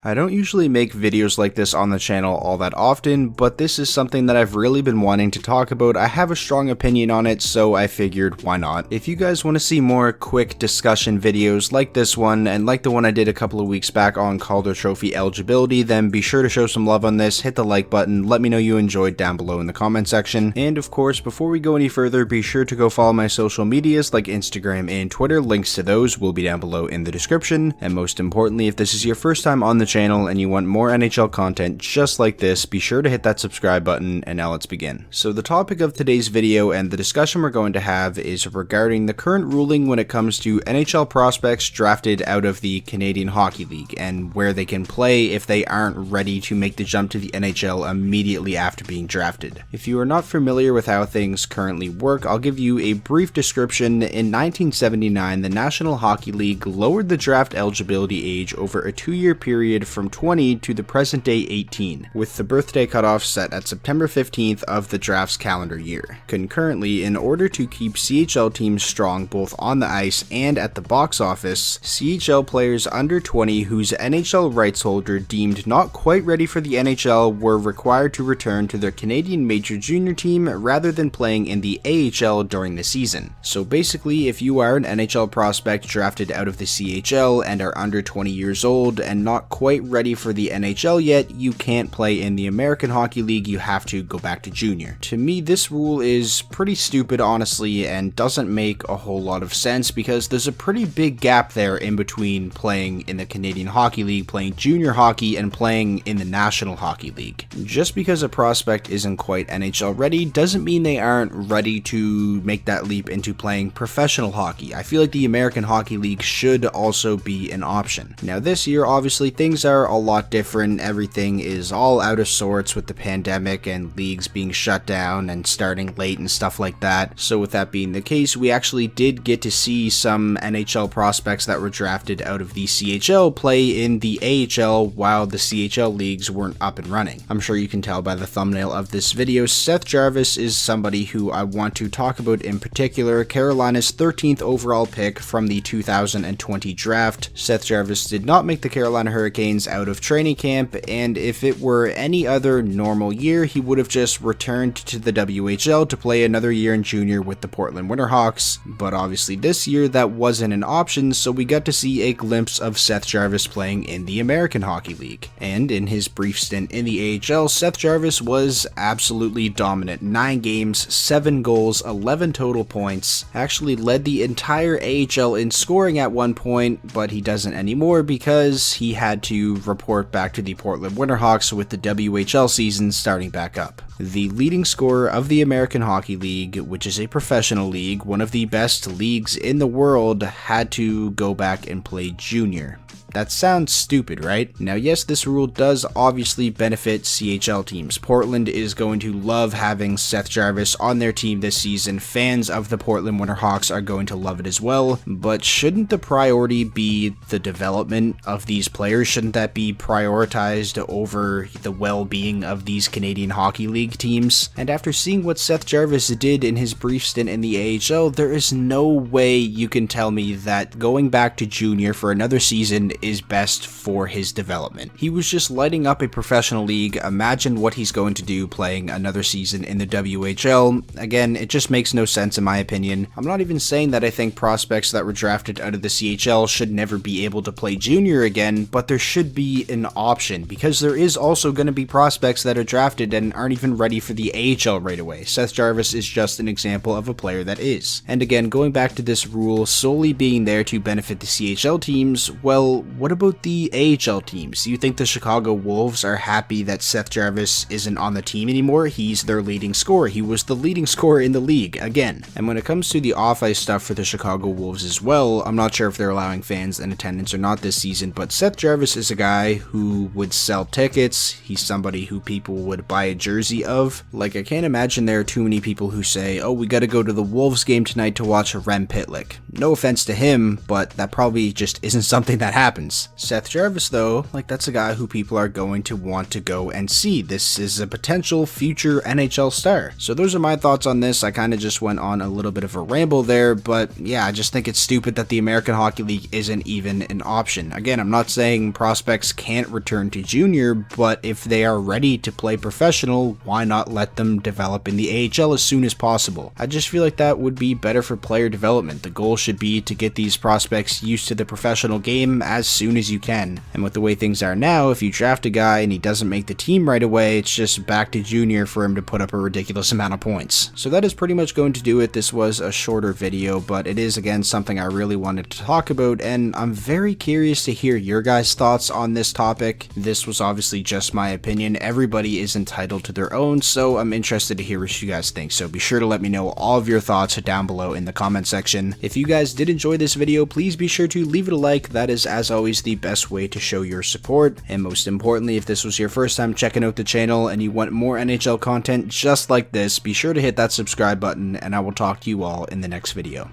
I don't usually make videos like this on the channel all that often, but this is something that I've really been wanting to talk about. I have a strong opinion on it, so I figured why not. If you guys want to see more quick discussion videos like this one, and like the one I did a couple of weeks back on Calder Trophy eligibility, then be sure to show some love on this, hit the like button, let me know you enjoyed down below in the comment section. And of course, before we go any further, be sure to go follow my social medias like Instagram and Twitter. Links to those will be down below in the description. And most importantly, if this is your first time on the channel and you want more NHL content just like this, be sure to hit that subscribe button, and now let's begin. So the topic of today's video and the discussion we're going to have is regarding the current ruling when it comes to NHL prospects drafted out of the Canadian Hockey League and where they can play if they aren't ready to make the jump to the NHL immediately after being drafted. If you are not familiar with how things currently work, I'll give you a brief description. In 1979, the National Hockey League lowered the draft eligibility age over a 2-year period from 20 to the present day 18, with the birthday cutoff set at September 15th of the draft's calendar year. Concurrently, in order to keep CHL teams strong both on the ice and at the box office, CHL players under 20 whose NHL rights holder deemed not quite ready for the NHL were required to return to their Canadian major junior team rather than playing in the AHL during the season. So basically, if you are an NHL prospect drafted out of the CHL and are under 20 years old and not quite ready for the NHL yet, you can't play in the American Hockey League, you have to go back to junior. To me, this rule is pretty stupid, honestly, and doesn't make a whole lot of sense because there's a pretty big gap there in between playing in the Canadian Hockey League, playing junior hockey, and playing in the National Hockey League. Just because a prospect isn't quite NHL ready doesn't mean they aren't ready to make that leap into playing professional hockey. I feel like the American Hockey League should also be an option. Now this year, obviously, things are a lot different. Everything is all out of sorts with the pandemic and leagues being shut down and starting late and stuff like that. So with that being the case, we actually did get to see some NHL prospects that were drafted out of the CHL play in the AHL while the CHL leagues weren't up and running. I'm sure you can tell by the thumbnail of this video, Seth Jarvis is somebody who I want to talk about in particular. Carolina's 13th overall pick from the 2020 draft. Seth Jarvis did not make the Carolina Hurricanes out of training camp, and if it were any other normal year, he would have just returned to the WHL to play another year in junior with the Portland Winterhawks, but obviously this year that wasn't an option, so we got to see a glimpse of Seth Jarvis playing in the American Hockey League. And in his brief stint in the AHL, Seth Jarvis was absolutely dominant. 9 games, 7 goals, 11 total points, actually led the entire AHL in scoring at one point, but he doesn't anymore because he had to report back to the Portland Winterhawks with the WHL season starting back up. The leading scorer of the American Hockey League, which is a professional league, one of the best leagues in the world, had to go back and play junior. That sounds stupid, right? Now yes, this rule does obviously benefit CHL teams. Portland is going to love having Seth Jarvis on their team this season. Fans of the Portland Winterhawks are going to love it as well, but shouldn't the priority be the development of these players? Shouldn't that be prioritized over the well-being of these Canadian Hockey League teams? And after seeing what Seth Jarvis did in his brief stint in the AHL, there is no way you can tell me that going back to junior for another season is best for his development. He was just lighting up a professional league. Imagine what he's going to do playing another season in the WHL. Again, it just makes no sense in my opinion. I'm not even saying that I think prospects that were drafted out of the CHL should never be able to play junior again, but there should be an option because there is also going to be prospects that are drafted and aren't even ready for the AHL right away. Seth Jarvis is just an example of a player that is. And again, going back to this rule solely being there to benefit the CHL teams, well, what about the AHL teams? Do you think the Chicago Wolves are happy that Seth Jarvis isn't on the team anymore? He's their leading scorer. He was the leading scorer in the league, again. And when it comes to the off-ice stuff for the Chicago Wolves as well, I'm not sure if they're allowing fans in attendance or not this season, but Seth Jarvis is a guy who would sell tickets. He's somebody who people would buy a jersey of. Like, I can't imagine there are too many people who say, oh, we gotta go to the Wolves game tonight to watch Rem Pitlick. No offense to him, but that probably just isn't something that happens. Seth Jarvis, though, like, that's a guy who people are going to want to go and see. This is a potential future NHL star. So those are my thoughts on this. I kind of just went on a little bit of a ramble there, but yeah, I just think it's stupid that the American Hockey League isn't even an option. Again, I'm not saying prospects can't return to junior, but if they are ready to play professional, why not let them develop in the AHL as soon as possible? I just feel like that would be better for player development. The goal should be to get these prospects used to the professional game as soon as you can. And with the way things are now, if you draft a guy and he doesn't make the team right away, it's just back to junior for him to put up a ridiculous amount of points. So that is pretty much going to do it. This was a shorter video, but it is again something I really wanted to talk about, and I'm very curious to hear your guys' thoughts on this topic. This was obviously just my opinion. Everybody is entitled to their own, so I'm interested to hear what you guys think. So be sure to let me know all of your thoughts down below in the comment section. If you guys did enjoy this video, please be sure to leave it a like. That is, as always, the best way to show your support. And most importantly, if this was your first time checking out the channel and you want more NHL content just like this, be sure to hit that subscribe button, and I will talk to you all in the next video.